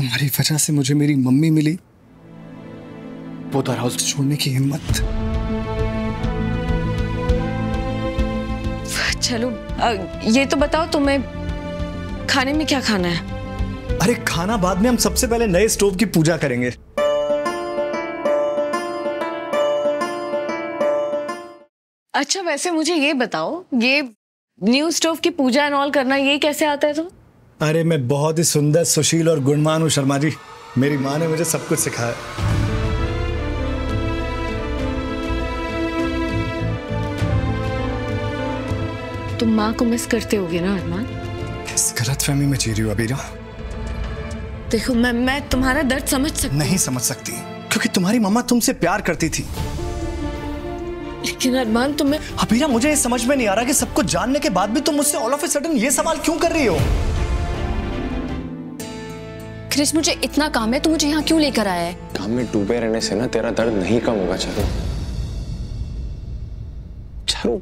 तुम्हारी वजह से मुझे मेरी मम्मी मिली, वो द हाउस छोड़ने की हिम्मत। चलो ये तो बताओ तुम्हें खाने में क्या खाना है? अरे खाना बाद में, हम सबसे पहले नए स्टोव की पूजा करेंगे। अच्छा वैसे मुझे ये बताओ, ये न्यू स्टोव की पूजा एंड ऑल करना ये कैसे आता है? तो अरे मैं बहुत ही सुंदर, सुशील और गुणवान हूँ शर्मा जी। मेरी माँ ने मुझे सब कुछ सिखाया। तुम माँ को मिस करते होगे ना अरमान? इस गलतफहमी में जी रही हूँ अबीरा। देखो मैं तुम्हारा दर्द समझ सकती। नहीं समझ सकती, क्योंकि तुम्हारी मम्मा तुमसे प्यार करती थी। लेकिन अरमान तुम्हें। अबीरा मुझे ये समझ में नहीं आ रहा कि सब कुछ जानने के बाद भी तुम मुझसे ऑल ऑफ ए सडन ये सवाल क्यों कर रही हो? क्रिश मुझे इतना काम है, तू मुझे यहाँ क्यों लेकर आया है? काम में डूबे रहने से ना तेरा दर्द नहीं कम होगा चारू। चारू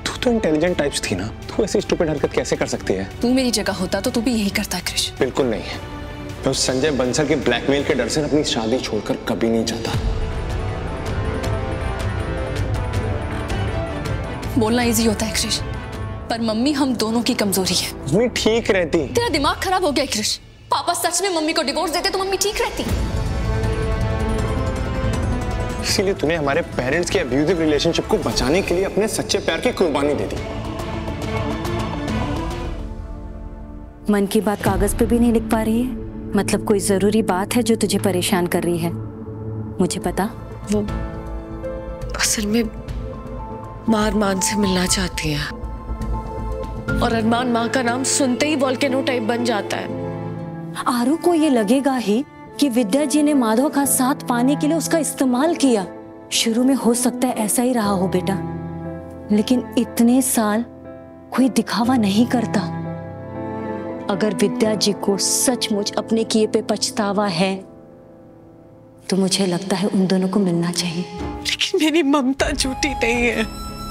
तू तो इंटेलिजेंट टाइप्स थी ना, तू ऐसी स्टूपिड हरकत कैसे कर सकती है? तू मेरी जगह होता तो तू भी यही करता क्रिश। बिल्कुल नहीं है। मैं उस संजय बंसल के ब्लैकमेल के डर से अपनी शादी छोड़कर कभी नहीं चाहता। बोलना इजी होता है क्रिश, पर मम्मी हम दोनों की कमजोरी है। मम्मी ठीक रहती। तेरा दिमाग खराब हो गया क्रिश। पापा सच में मम्मी को डिवोर्स देते तो मम्मी ठीक रहती। इसीलिए तूने हमारे पेरेंट्स के अब्यूजिव रिलेशनशिप को बचाने के लिए अपने सच्चे प्यार की कुर्बानी दे दी। मन की बात कागज पे भी नहीं लिख पा रही है? मतलब कोई जरूरी बात है जो तुझे परेशान कर रही है? मुझे पता। वो असल में माँ अरमान से मिलना चाहती है, और अरमान माँ का नाम सुनते ही वोल्केनो टाइप बन जाता है। आरू को ये लगेगा ही कि विद्या जी ने माधव का साथ पाने के लिए उसका इस्तेमाल किया। शुरू में हो सकता है ऐसा ही रहा हो बेटा, लेकिन इतने साल कोई दिखावा नहीं करता। अगर विद्या जी को सचमुच अपने किए पे पछतावा है तो मुझे लगता है उन दोनों को मिलना चाहिए। लेकिन मेरी ममता झूठी नहीं है।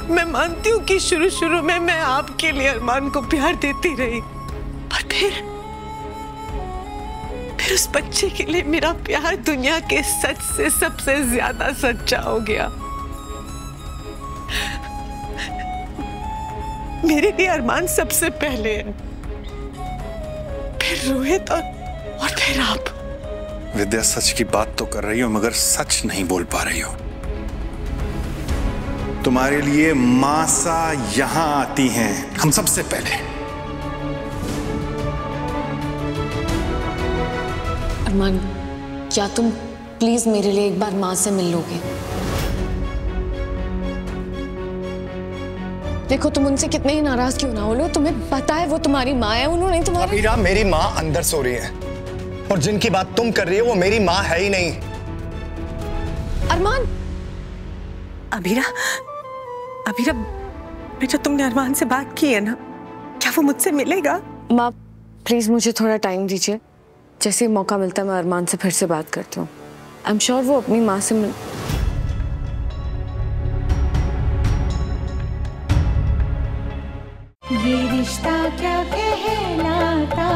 मैं मानती हूँ कि शुरू में मैं आपके लिए अरमान को प्यार देती रही, पर फिर उस बच्चे के लिए मेरा प्यार दुनिया के सच से सबसे ज्यादा सच्चा हो गया। मेरे लिए अरमान सबसे पहले है, फिर रोहित और फिर आप। विद्या सच की बात तो कर रही हो, मगर सच नहीं बोल पा रही हो। तुम्हारे लिए मासा यहां आती हैं हम सबसे पहले। अरमान, क्या तुम प्लीज मेरे लिए एक बार माँ से मिल लोगे? देखो तुम उनसे कितने ही नाराज क्यों ना हो लो, तुम्हें पता है वो तुम्हारी माँ है, उन्होंने तुम्हारी। अबीरा मेरी माँ अंदर सो रही है, और जिनकी बात तुम कर रही हो वो मेरी माँ है ही नहीं। अरमान। अबीरा बेटा तुमने अरमान से बात की है ना? क्या वो मुझसे मिलेगा? माँ प्लीज मुझे थोड़ा टाइम दीजिए, जैसे मौका मिलता है मैं अरमान से फिर से बात करती हूँ। आई एम श्योर वो अपनी माँ से मिल। ये रिश्ता क्या कहलाता